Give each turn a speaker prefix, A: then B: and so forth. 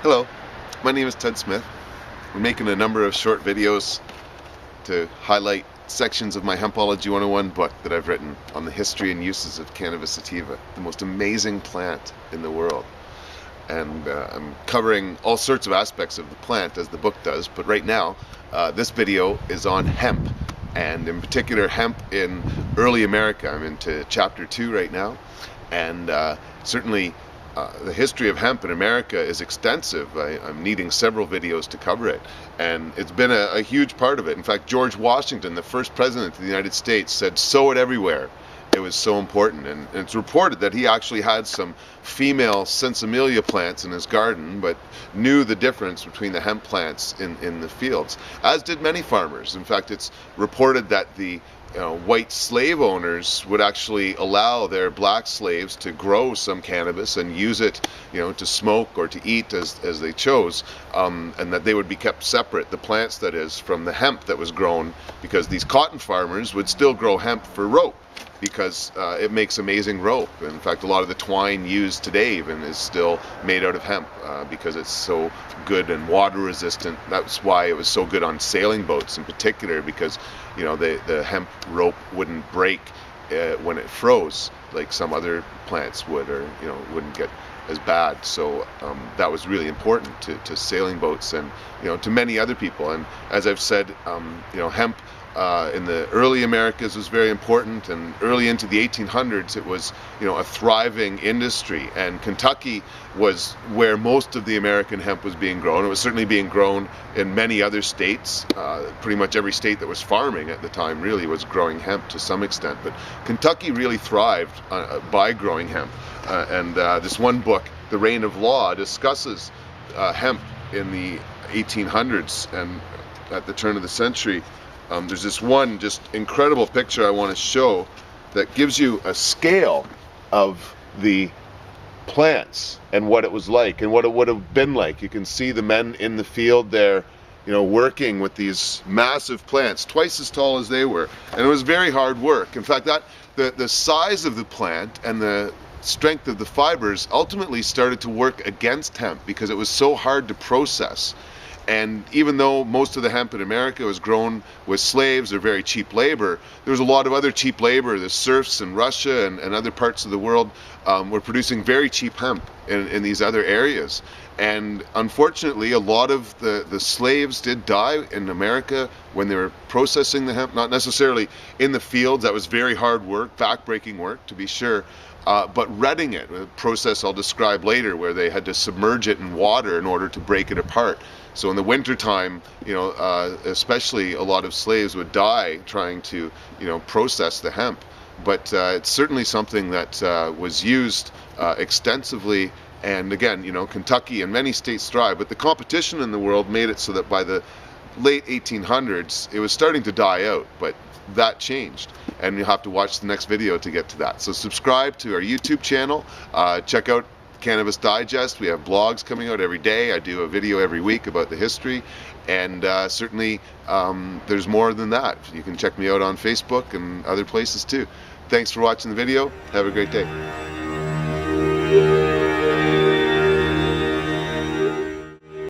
A: Hello, my name is Ted Smith. We're making a number of short videos to highlight sections of my Hempology 101 book that I've written on the history and uses of cannabis sativa, the most amazing plant in the world. And I'm covering all sorts of aspects of the plant as the book does, but right now this video is on hemp, and in particular hemp in early America. I'm into chapter 2 right now, and certainly the history of hemp in America is extensive. I'm needing several videos to cover it, and it's been a huge part of it. In fact, George Washington, the first president of the United States, said sow it everywhere. It was so important, and it's reported that he actually had some female sensimelia plants in his garden, but knew the difference between the hemp plants in the fields, as did many farmers. In fact, it's reported that the white slave owners would actually allow their black slaves to grow some cannabis and use it, to smoke or to eat as they chose, and that they would be kept separate, the plants that is, from the hemp that was grown, because these cotton farmers would still grow hemp for rope, because it makes amazing rope. In fact, a lot of the twine used today even is still made out of hemp because it's so good and water resistant. That's why it was so good on sailing boats in particular, because the hemp rope wouldn't break when it froze like some other plants would, or wouldn't get as bad. So that was really important to sailing boats and to many other people. And as I've said, hemp in the early Americas was very important, and early into the 1800s it was a thriving industry, and Kentucky was where most of the American hemp was being grown. It was certainly being grown in many other states. Pretty much every state that was farming at the time really was growing hemp to some extent, but Kentucky really thrived by growing hemp. And this one book, The Reign of Law, discusses hemp in the 1800s and at the turn of the century. There's this one just incredible picture I want to show that gives you a scale of the plants and what it was like and what it would have been like. You can see the men in the field there, working with these massive plants, twice as tall as they were, and it was very hard work. In fact, the size of the plant and the strength of the fibers ultimately started to work against hemp because it was so hard to process. And even though most of the hemp in America was grown with slaves or very cheap labor, there was a lot of other cheap labor. The serfs in Russia and other parts of the world were producing very cheap hemp in these other areas. And unfortunately, a lot of the slaves did die in America when they were processing the hemp, not necessarily in the fields. That was very hard work, backbreaking work to be sure. But retting it, a process I'll describe later, where they had to submerge it in water in order to break it apart. So in the wintertime, especially a lot of slaves would die trying to, process the hemp. But it's certainly something that was used extensively. And again, Kentucky and many states thrive, but the competition in the world made it so that by the late 1800s, it was starting to die out, but that changed. And you'll have to watch the next video to get to that. So subscribe to our YouTube channel, check out Cannabis Digest. We have blogs coming out every day. I do a video every week about the history, and certainly there's more than that. You can check me out on Facebook and other places too. Thanks for watching the video. Have a great day.